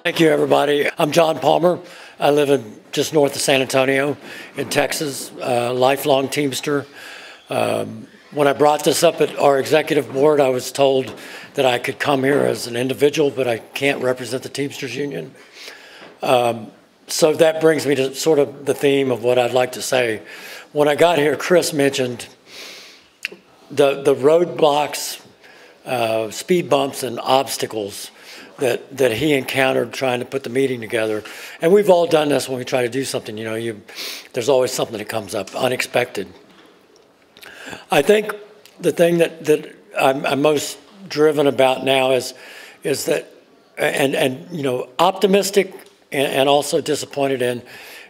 Thank you, everybody. I'm John Palmer. I live in just north of San Antonio in Texas, lifelong Teamster. When I brought this up at our executive board, I was told that I could come here as an individual, but I can't represent the Teamsters Union. So that brings me to sort of the theme of what I'd like to say. When I got here, Chris mentioned the roadblocks, speed bumps, and obstacles that he encountered trying to put the meeting together. And we've all done this when we try to do something. You know, there's always something that comes up unexpected. I think the thing that I'm most driven about now is that, and you know, optimistic and also disappointed in,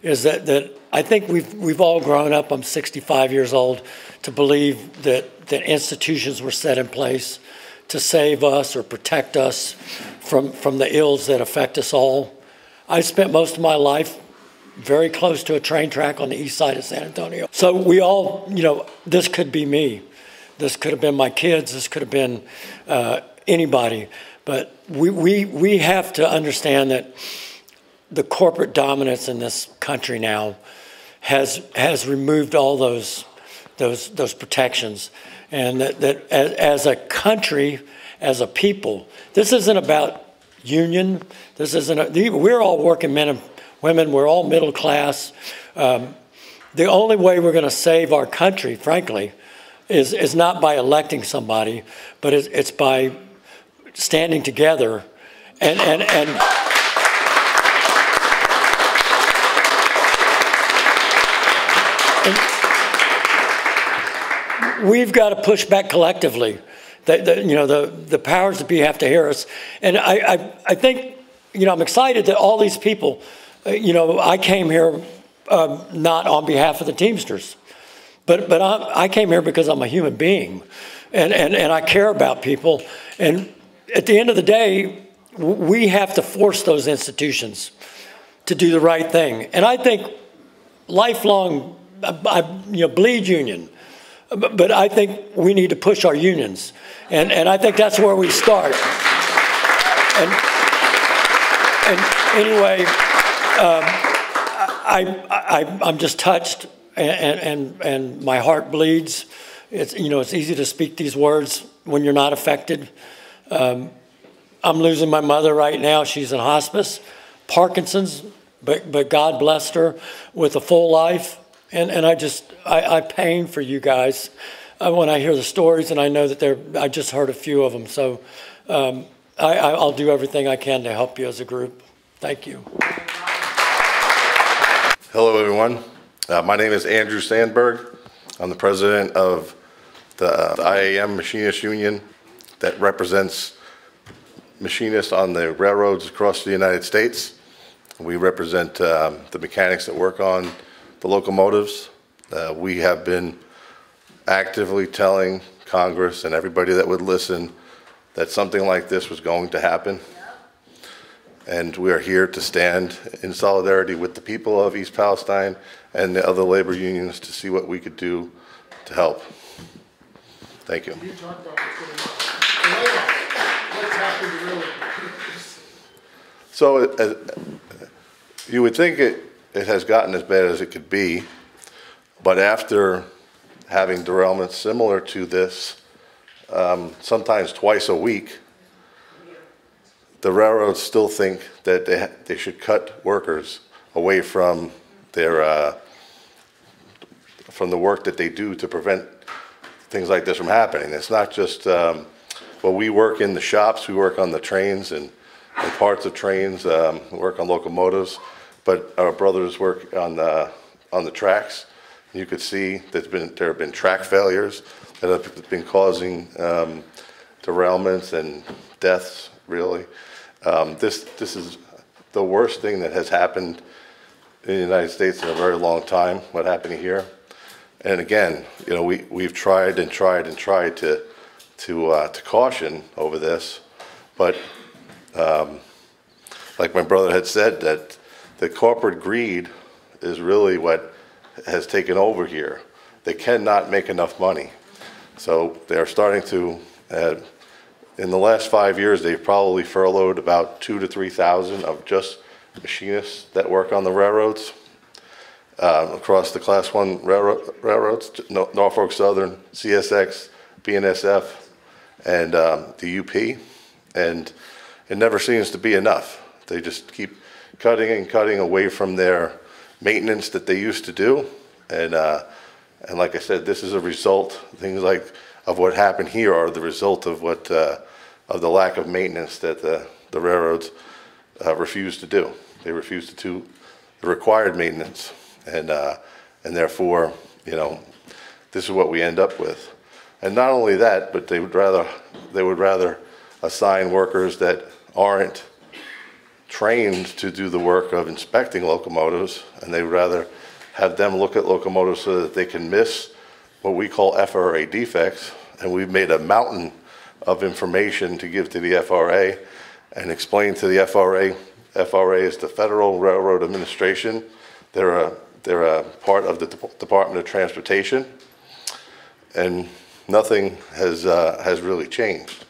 is that I think we've all grown up. I'm 65 years old to believe that institutions were set in place to save us or protect us from the ills that affect us all. I spent most of my life very close to a train track on the east side of San Antonio. So we all, you know, this could be me. This could have been my kids. This could have been anybody. But we have to understand that the corporate dominance in this country now has removed all those protections. And that as a country, as a people, this isn't about union. This isn't. We're all working men and women. We're all middle class. The only way we're going to save our country, frankly, is not by electing somebody, but it's by standing together and we've got to push back collectively. You know, the powers that be have to hear us. And I think, you know, I'm excited that all these people, you know, I came here not on behalf of the Teamsters, but I came here because I'm a human being, and I care about people. And at the end of the day, we have to force those institutions to do the right thing. And I think lifelong, you know, bleed union. But I think we need to push our unions, and I think that's where we start. And anyway, I'm just touched, and my heart bleeds. It's, you know, it's easy to speak these words when you're not affected. I'm losing my mother right now. She's in hospice, Parkinson's, but God blessed her with a full life. And I pain for you guys when I hear the stories, and I know that I just heard a few of them. So I'll do everything I can to help you as a group. Thank you. Hello, everyone. My name is Andrew Sandberg. I'm the president of the IAMAW Machinist Union that represents machinists on the railroads across the United States. We represent the mechanics that work on the locomotives. We have been actively telling Congress and everybody that would listen that something like this was going to happen. And we are here to stand in solidarity with the people of East Palestine and the other labor unions to see what we could do to help. Thank you. So you would think it has gotten as bad as it could be, but after having derailments similar to this, sometimes twice a week, the railroads still think that they should cut workers away from from the work that they do to prevent things like this from happening. It's not just, well, we work in the shops, we work on the trains and parts of trains, we work on locomotives, but our brothers work on the tracks. You could see there have been track failures that have been causing derailments and deaths, really. This is the worst thing that has happened in the United States in a very long time, what happened here. And again, you know, we've tried and tried and tried to caution over this, but like my brother had said, that the corporate greed is really what has taken over here. They cannot make enough money. So they're starting to In the last 5 years, they've probably furloughed about 2,000 to 3,000 of just machinists that work on the railroads across the Class 1 railroads, Norfolk Southern, CSX, BNSF, and the UP. And it never seems to be enough. They just keep cutting and cutting away from their maintenance that they used to do. And like I said, this is a result, things like of what happened here are the result of what of the lack of maintenance that the railroads refuse to do. They refuse to do the required maintenance, and therefore, you know, this is what we end up with. And not only that, but they would rather assign workers that aren't trained to do the work of inspecting locomotives, and they would rather have them look at locomotives so that they can miss what we call FRA defects. And we've made a mountain of information to give to the FRA and explain to the FRA. FRA is the Federal Railroad Administration. They're a part of the Department of Transportation, and nothing has really changed.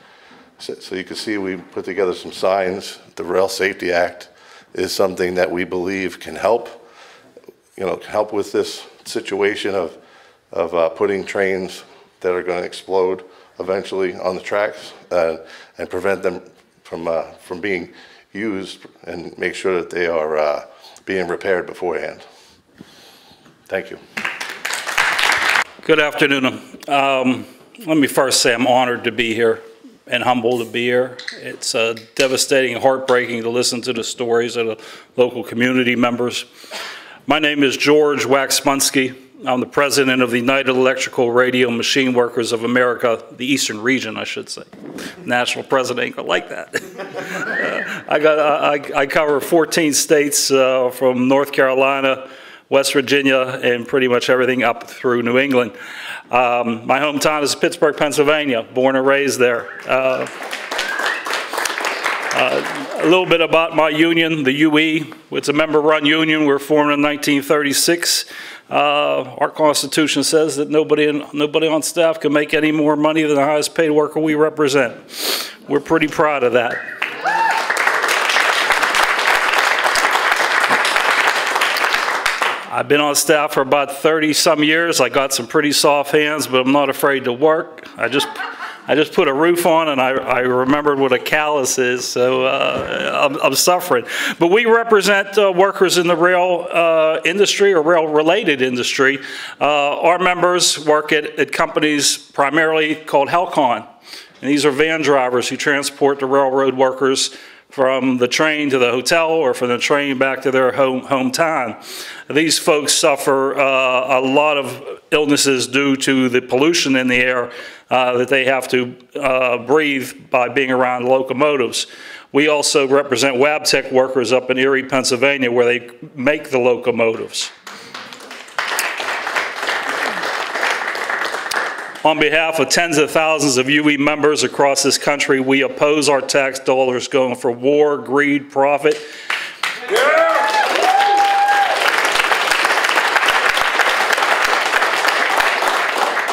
So you can see we put together some signs. The Rail Safety Act is something that we believe can help, help with this situation of putting trains that are going to explode eventually on the tracks and prevent them from being used, and make sure that they are being repaired beforehand. Thank you. Good afternoon. Let me first say I'm honored to be here and humbled to be here. It's devastating and heartbreaking to listen to the stories of the local community members. My name is George Waksmunski. I'm the president of the United Electrical Radio Machine Workers of America, the Eastern Region, I should say. National president ain't gonna like that. I cover 14 states from North Carolina, West Virginia, and pretty much everything up through New England. My hometown is Pittsburgh, Pennsylvania, born and raised there. A little bit about my union, the UE. It's a member-run union. We were formed in 1936. Our Constitution says that nobody on staff can make any more money than the highest paid worker we represent. We're pretty proud of that. I've been on staff for about 30-some years. I got some pretty soft hands, but I'm not afraid to work. I just put a roof on, and I remembered what a callus is, so I'm suffering. But we represent workers in the rail industry or rail-related industry. Our members work at companies primarily called Helcon, and these are van drivers who transport the railroad workers from the train to the hotel or from the train back to their hometown. These folks suffer a lot of illnesses due to the pollution in the air that they have to breathe by being around locomotives. We also represent Wabtec workers up in Erie, Pennsylvania, where they make the locomotives. On behalf of tens of thousands of UE members across this country, we oppose our tax dollars going for war, greed, profit.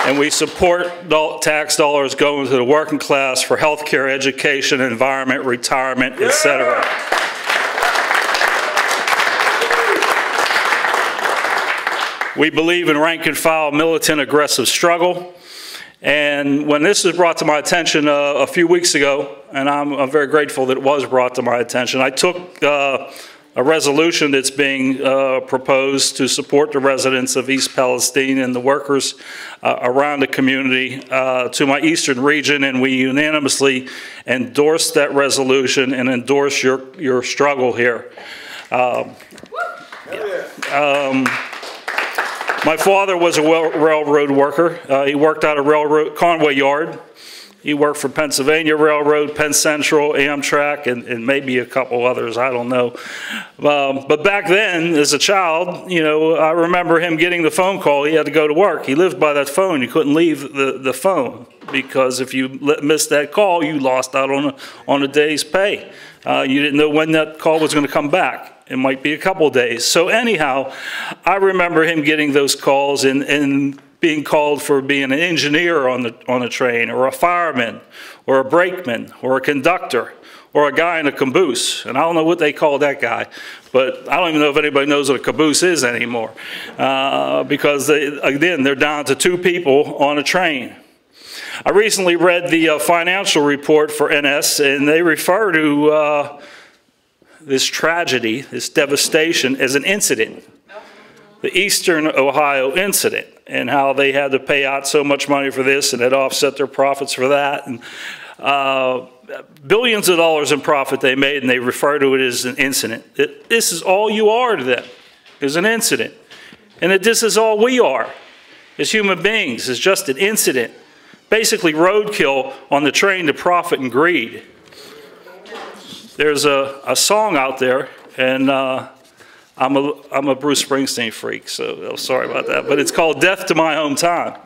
And we support tax dollars going to the working class for health care, education, environment, retirement, etc. We believe in rank and file militant aggressive struggle. And when this was brought to my attention a few weeks ago, and I'm very grateful that it was brought to my attention, I took a resolution that's being proposed to support the residents of East Palestine and the workers around the community to my Eastern region, and we unanimously endorsed that resolution and endorse your struggle here. My father was a railroad worker. He worked out of railroad Conway Yard. He worked for Pennsylvania Railroad, Penn Central, Amtrak, and maybe a couple others, I don't know. But back then, as a child, I remember him getting the phone call. He had to go to work. He lived by that phone. You couldn't leave the phone, because if you missed that call, you lost out on a day's pay. You didn't know when that call was going to come back. It might be a couple days. So anyhow, I remember him getting those calls, and being called for being an engineer on a train, or a fireman, or a brakeman, or a conductor, or a guy in a caboose. And I don't know what they call that guy, but I don't even know if anybody knows what a caboose is anymore. Because, again, they're down to 2 people on a train. I recently read the financial report for NS, and they refer to this tragedy, this devastation, as an incident. The Eastern Ohio incident, and how they had to pay out so much money for this, and it offset their profits for that. And billions of dollars in profit they made, and they refer to it as an incident. This is all you are to them, is an incident. And that this is all we are as human beings, is just an incident. Basically roadkill on the train to profit and greed. There's a song out there, and I'm a Bruce Springsteen freak, so sorry about that. But it's called Death to My Hometown.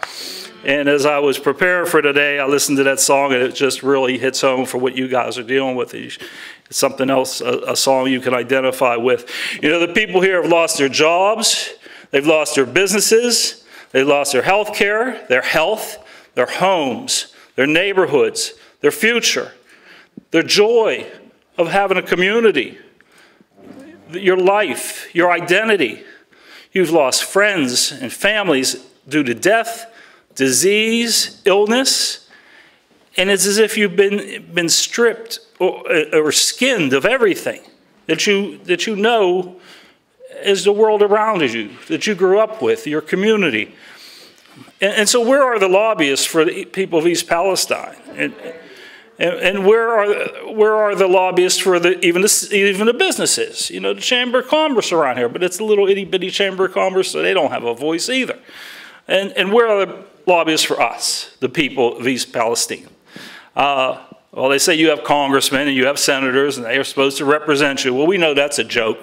And as I was preparing for today, I listened to that song, and it just really hits home for what you guys are dealing with. It's something else, a song you can identify with. You know, the people here have lost their jobs, they've lost their businesses, they've lost their health care, their health, their homes, their neighborhoods, their future, their joy of having a community, your life, your identity. You've lost friends and families due to death, disease, illness, and it's as if you've been stripped or skinned of everything that you know is the world around you, that you grew up with, your community. And so where are the lobbyists for the people of East Palestine? And where are the lobbyists for even the businesses? You know, the Chamber of Commerce around here, but it's a little itty-bitty Chamber of Commerce, so they don't have a voice either. And where are the lobbyists for us, the people of East Palestine? Well, they say you have congressmen and you have senators, and they are supposed to represent you. Well, we know that's a joke,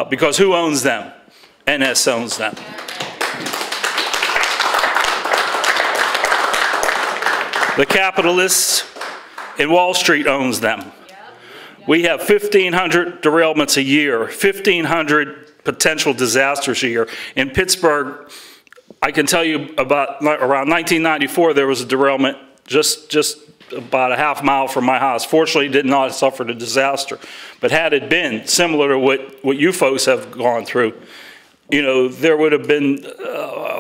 because who owns them? NS owns them. The capitalists in Wall Street owns them. We have 1,500 derailments a year, 1,500 potential disasters a year. In Pittsburgh, I can tell you about around 1994, there was a derailment just about a half mile from my house. Fortunately, it did not suffer the disaster. But had it been similar to what you folks have gone through, you know, there would have been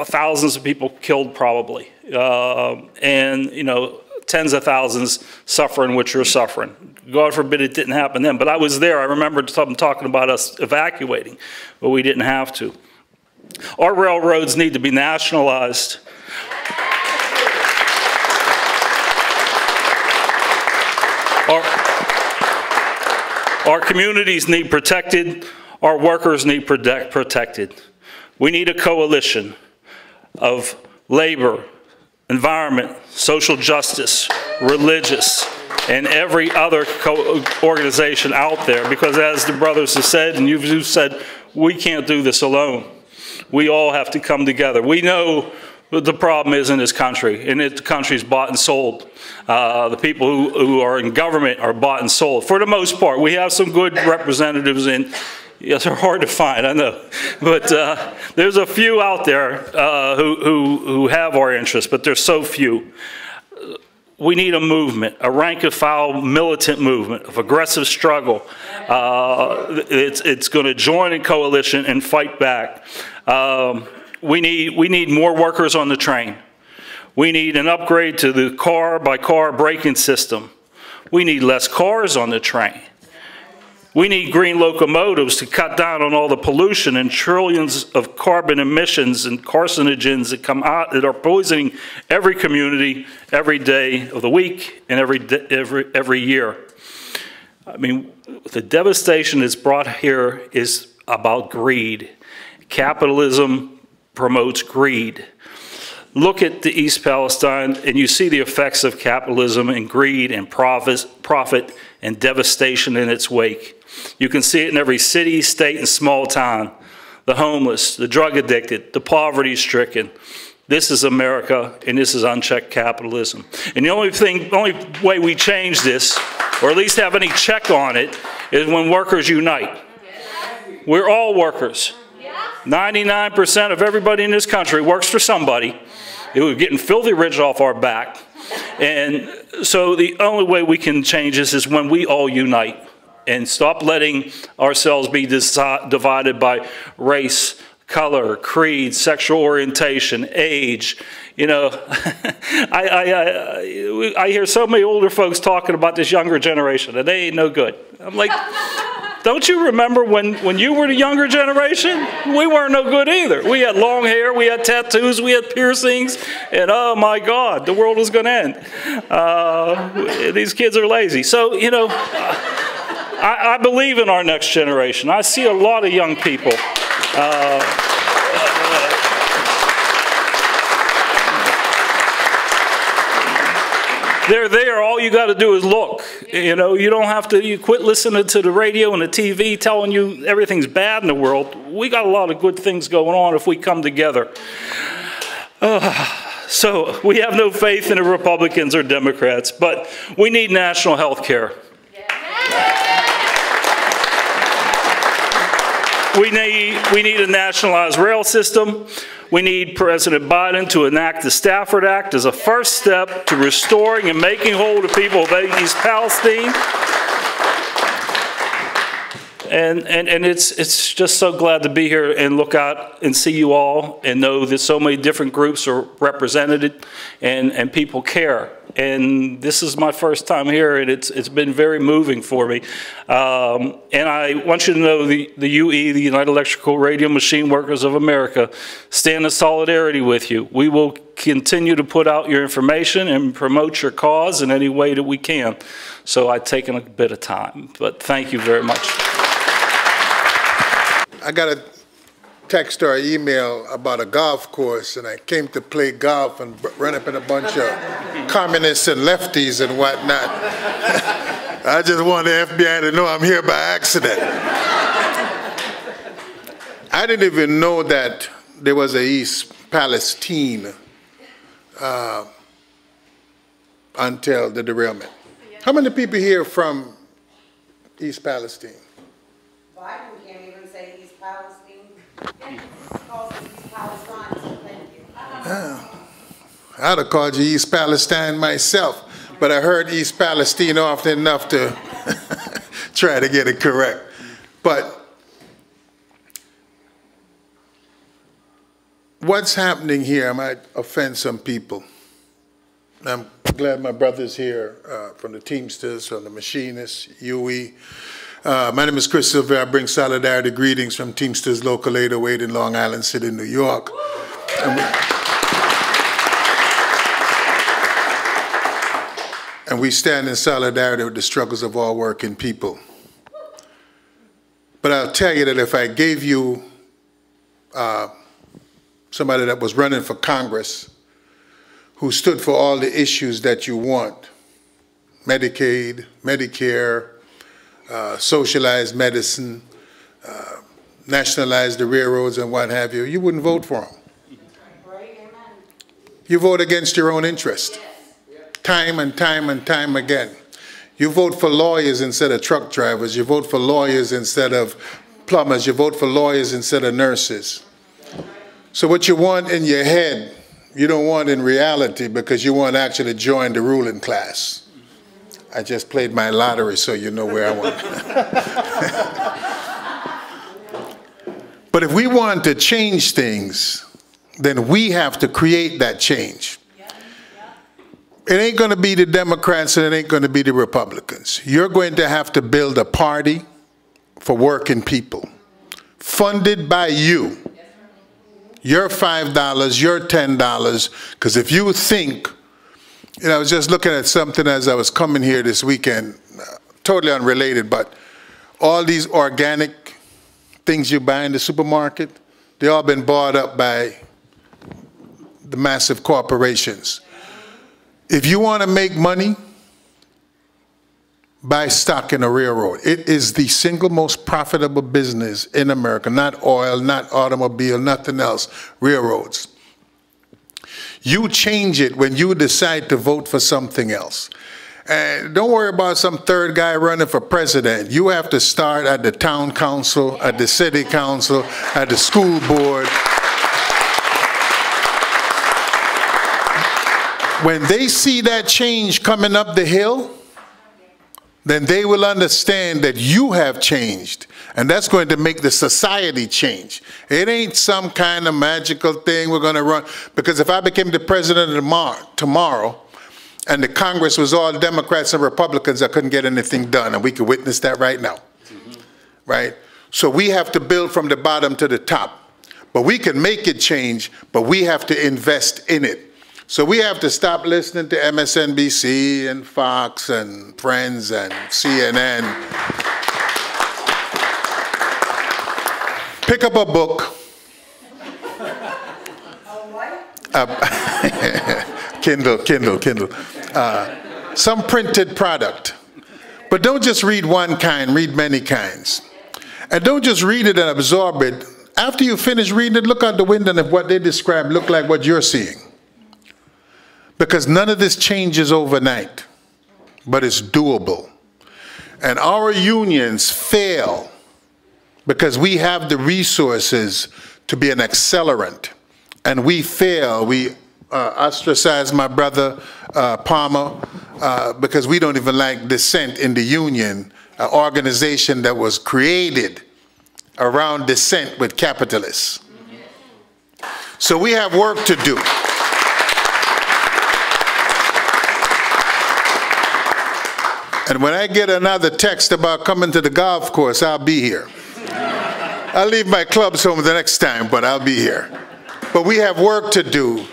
thousands of people killed probably. And, you know, tens of thousands suffering what you're suffering. God forbid it didn't happen then. But I was there. I remember something talking about us evacuating, but we didn't have to. Our railroads need to be nationalized. Our communities need protected. Our workers need protected. We need a coalition of labor, environment, social justice, religious, and every other organization out there, because as the brothers have said, and you've said, we can't do this alone. We all have to come together. We know what the problem is in this country, and the country's bought and sold. The people who are in government are bought and sold. For the most part, we have some good representatives in. Yes, they're hard to find, I know. But there's a few out there who have our interests, but there's so few. We need a movement, a rank-and-file militant movement of aggressive struggle. It's going to join a coalition and fight back. We need more workers on the train. We need an upgrade to the car-by-car braking system. We need less cars on the train. We need green locomotives to cut down on all the pollution and trillions of carbon emissions and carcinogens that come out that are poisoning every community every day of the week and every year. I mean, the devastation that's brought here is about greed. Capitalism promotes greed. Look at the East Palestine and you see the effects of capitalism and greed and profit and devastation in its wake. You can see it in every city, state, and small town. The homeless, the drug addicted, the poverty stricken. This is America, and this is unchecked capitalism. And the only way we change this, or at least have any check on it, is when workers unite. We're all workers. 99% of everybody in this country works for somebody. We're getting filthy rich off our back. And so the only way we can change this is when we all unite and stop letting ourselves be divided by race, color, creed, sexual orientation, age. You know, I hear so many older folks talking about this younger generation, and they ain't no good. I'm like, don't you remember when you were the younger generation? We weren't no good either. We had long hair, we had tattoos, we had piercings, and oh my God, the world was going to end. These kids are lazy. So, you know, I believe in our next generation. I see a lot of young people. They're there. All you got to do is look. You know, you don't have to. You quit listening to the radio and the TV telling you everything's bad in the world. We got a lot of good things going on if we come together. So we have no faith in the Republicans or Democrats, but we need national health care. We need a nationalized rail system. We need President Biden to enact the Stafford Act as a first step to restoring and making whole the people of East Palestine. And it's just so glad to be here and look out and see you all and know that so many different groups are represented and people care. And this is my first time here, and it's been very moving for me. And I want you to know the UE, the United Electrical Radio Machine Workers of America, stand in solidarity with you. We will continue to put out your information and promote your cause in any way that we can. So I've taken a bit of time, but thank you very much. I got a text or email about a golf course, and I came to play golf and run up in a bunch of communists and lefties and whatnot. I just want the FBI to know I'm here by accident. I didn't even know that there was a East Palestine until the derailment. How many people here from East Palestine? Biden can't even say East Palestine. He calls it East Palestine, so thank you. I'd have called you East Palestine myself, but I heard East Palestine often enough to try to get it correct. But what's happening here, I might offend some people. I'm glad my brother's here from the Teamsters, from the machinists, UE. My name is Chris Silvera. I bring solidarity greetings from Teamsters Local 808 in Long Island City, New York. And we stand in solidarity with the struggles of all working people. But I'll tell you that if I gave you somebody that was running for Congress who stood for all the issues that you want, Medicaid, Medicare, socialized medicine, nationalize the railroads and what have you, you wouldn't vote for them. Right, amen. You vote against your own interest. Yes. Time and time and time again. You vote for lawyers instead of truck drivers. You vote for lawyers instead of plumbers. You vote for lawyers instead of nurses. So what you want in your head, you don't want in reality, because you want to actually join the ruling class. I just played my lottery so you know where I went. But if we want to change things, then we have to create that change. It ain't going to be the Democrats and it ain't going to be the Republicans. You're going to have to build a party for working people, funded by you. Your $5, your $10, because if you think, you know, I was just looking at something as I was coming here this weekend, totally unrelated, but all these organic things you buy in the supermarket, they all been bought up by the massive corporations. If you want to make money, buy stock in a railroad. It is the single most profitable business in America, not oil, not automobile, nothing else, railroads. You change it when you decide to vote for something else. And don't worry about some third guy running for president. You have to start at the town council, at the city council, at the school board. When they see that change coming up the hill, then they will understand that you have changed. And that's going to make the society change. It ain't some kind of magical thing we're going to run. Because if I became the president tomorrow, and the Congress was all Democrats and Republicans, I couldn't get anything done. And we can witness that right now. Right? So we have to build from the bottom to the top. But we can make it change, but we have to invest in it. So we have to stop listening to MSNBC and Fox and Friends and CNN. Pick up a book. Kindle. Some printed product. But don't just read one kind, read many kinds. And don't just read it and absorb it. After you finish reading it, look out the window and if what they describe look like what you're seeing. Because none of this changes overnight, but it's doable. And our unions fail because we have the resources to be an accelerant. And we fail, we ostracize my brother Palmer because we don't even like dissent in the union, an organization that was created around dissent with capitalists. So we have work to do. And when I get another text about coming to the golf course, I'll be here. I'll leave my clubs home the next time, but I'll be here. But we have work to do.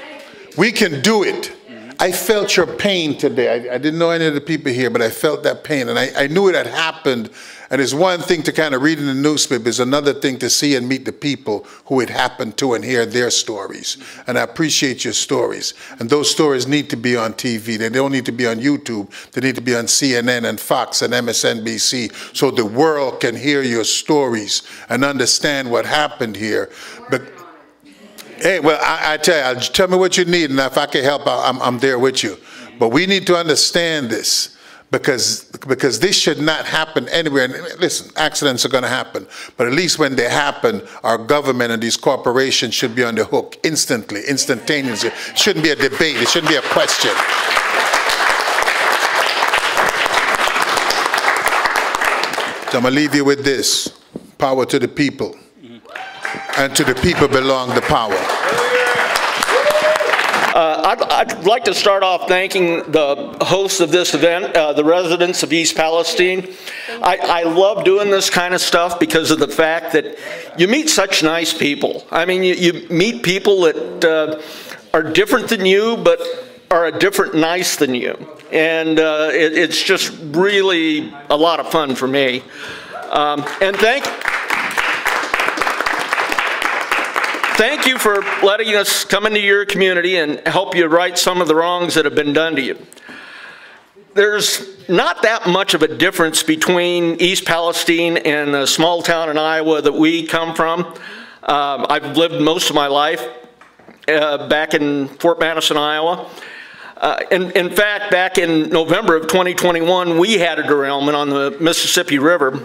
We can do it. I felt your pain today. I didn't know any of the people here, but I felt that pain. And I knew it had happened. And it's one thing to kind of read in the newspaper. It's another thing to see and meet the people who it happened to and hear their stories. And I appreciate your stories. And those stories need to be on TV. They don't need to be on YouTube. They need to be on CNN and Fox and MSNBC so the world can hear your stories and understand what happened here. But hey, well, I tell you, tell me what you need, and if I can help, I'm there with you. But we need to understand this because this should not happen anywhere. And listen, accidents are going to happen. But at least when they happen, our government and these corporations should be on the hook instantly, instantaneously. It shouldn't be a debate. It shouldn't be a question. So I'm going to leave you with this. Power to the people. And to the people belong the power. I'd like to start off thanking the hosts of this event, the residents of East Palestine. I love doing this kind of stuff because of the fact that you meet such nice people. I mean, you meet people that are different than you, but are a different nice than you. And it's just really a lot of fun for me. And thank you for letting us come into your community and help you right some of the wrongs that have been done to you. There's not that much of a difference between East Palestine and the small town in Iowa that we come from. I've lived most of my life back in Fort Madison, Iowa. In fact, back in November of 2021, we had a derailment on the Mississippi River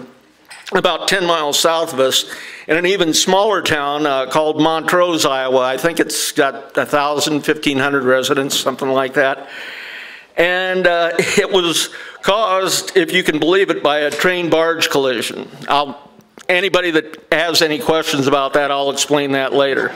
about 10 miles south of us in an even smaller town called Montrose, Iowa. I think it's got 1,000, 1,500 residents, something like that. And it was caused, if you can believe it, by a train-barge collision. Anybody that has any questions about that, I'll explain that later.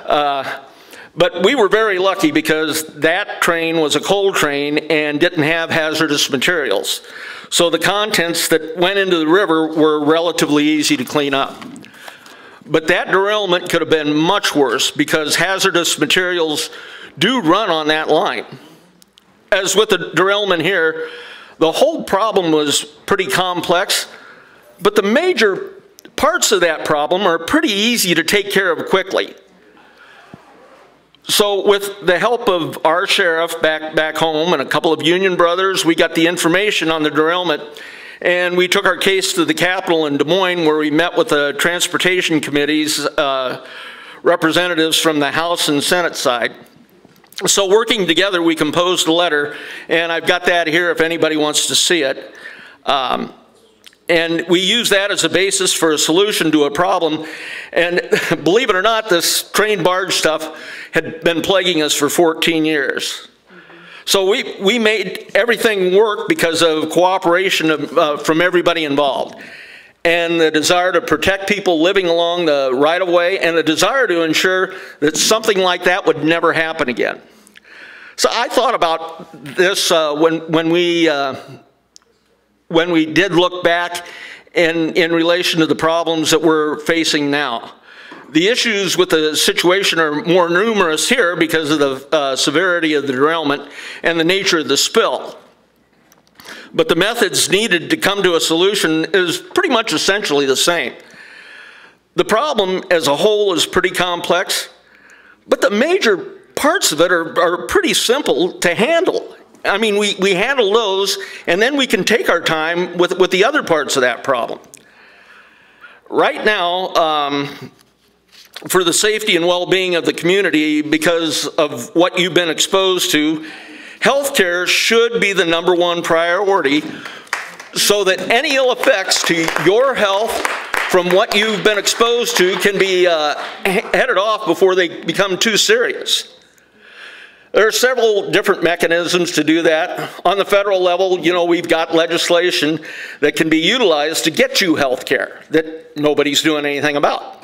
But we were very lucky because that train was a coal train and didn't have hazardous materials. So the contents that went into the river were relatively easy to clean up. But that derailment could have been much worse because hazardous materials do run on that line. As with the derailment here, the whole problem was pretty complex, but the major parts of that problem are pretty easy to take care of quickly. So with the help of our sheriff back home and a couple of union brothers, we got the information on the derailment, and we took our case to the Capitol in Des Moines, where we met with the transportation committees, representatives from the House and Senate side. So working together, we composed a letter, and I've got that here if anybody wants to see it. And we use that as a basis for a solution to a problem. And believe it or not, this train barge stuff had been plaguing us for 14 years. So we made everything work because of cooperation from everybody involved. And the desire to protect people living along the right-of-way, and the desire to ensure that something like that would never happen again. So I thought about this when we did look back in relation to the problems that we're facing now. The issues with the situation are more numerous here because of the severity of the derailment and the nature of the spill. But the methods needed to come to a solution is pretty much essentially the same. The problem as a whole is pretty complex, but the major parts of it are pretty simple to handle. I mean, we handle those, and then we can take our time with the other parts of that problem. Right now, for the safety and well-being of the community, because of what you've been exposed to, healthcare should be the #1 priority so that any ill effects to your health from what you've been exposed to can be headed off before they become too serious. There are several different mechanisms to do that. On the federal level, you know, we've got legislation that can be utilized to get you health care that nobody's doing anything about.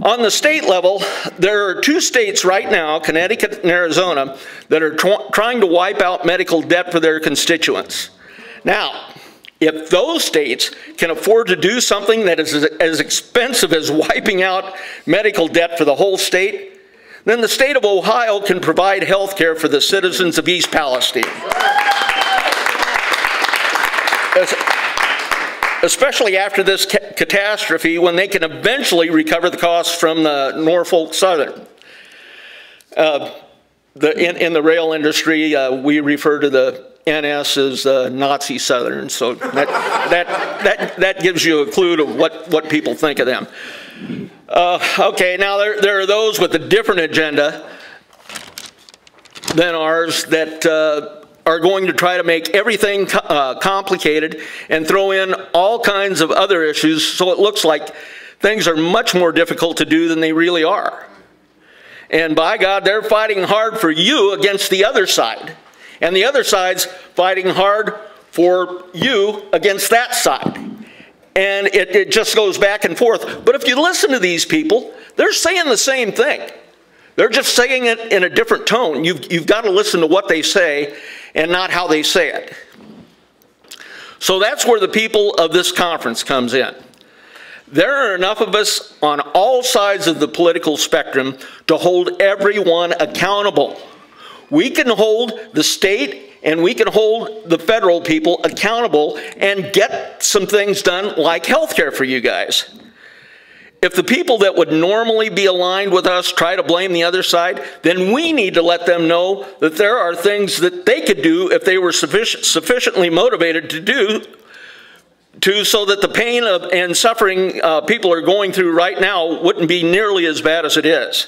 On the state level, there are 2 states right now, Connecticut and Arizona, that are trying to wipe out medical debt for their constituents. Now, if those states can afford to do something that is as expensive as wiping out medical debt for the whole state, then the state of Ohio can provide health care for the citizens of East Palestine. Especially after this catastrophe, when they can eventually recover the costs from the Norfolk Southern. In the rail industry, we refer to the NS as Nazi Southern, so that gives you a clue to what people think of them. Okay, now there are those with a different agenda than ours that are going to try to make everything complicated and throw in all kinds of other issues so it looks like things are much more difficult to do than they really are. And by God, they're fighting hard for you against the other side. And the other side's fighting hard for you against that side. And it just goes back and forth. But if you listen to these people, they're saying the same thing. They're just saying it in a different tone. You've got to listen to what they say and not how they say it. So that's where the people of this conference comes in. There are enough of us on all sides of the political spectrum to hold everyone accountable. We can hold the state and we can hold the federal people accountable and get some things done like health care for you guys. If the people that would normally be aligned with us try to blame the other side, then we need to let them know that there are things that they could do if they were sufficiently motivated to do so that the pain and suffering people are going through right now wouldn't be nearly as bad as it is.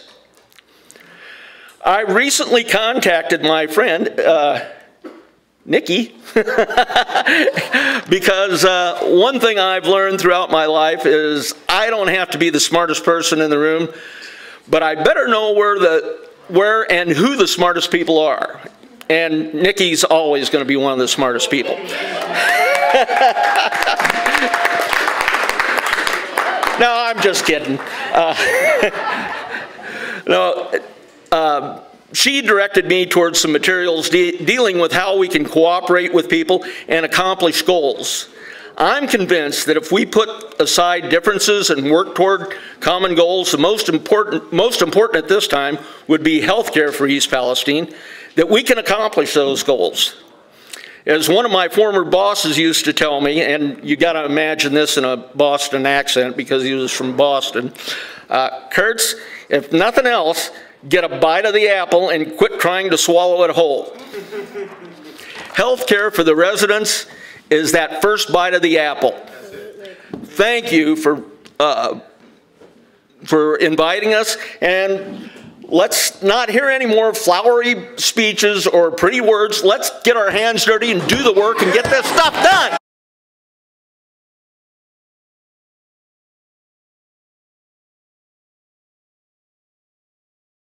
I recently contacted my friend, Nikki, because one thing I've learned throughout my life is I don't have to be the smartest person in the room, but I better know where and who the smartest people are. And Nikki's always going to be one of the smartest people. No, I'm just kidding. She directed me towards some materials dealing with how we can cooperate with people and accomplish goals. I'm convinced that if we put aside differences and work toward common goals, the most important at this time would be health care for East Palestine, that we can accomplish those goals. As one of my former bosses used to tell me, and you got to imagine this in a Boston accent because he was from Boston, Kurtz, if nothing else, get a bite of the apple and quit trying to swallow it whole. Health care for the residents is that first bite of the apple. Thank you for inviting us, and let's not hear any more flowery speeches or pretty words. Let's get our hands dirty and do the work and get this stuff done.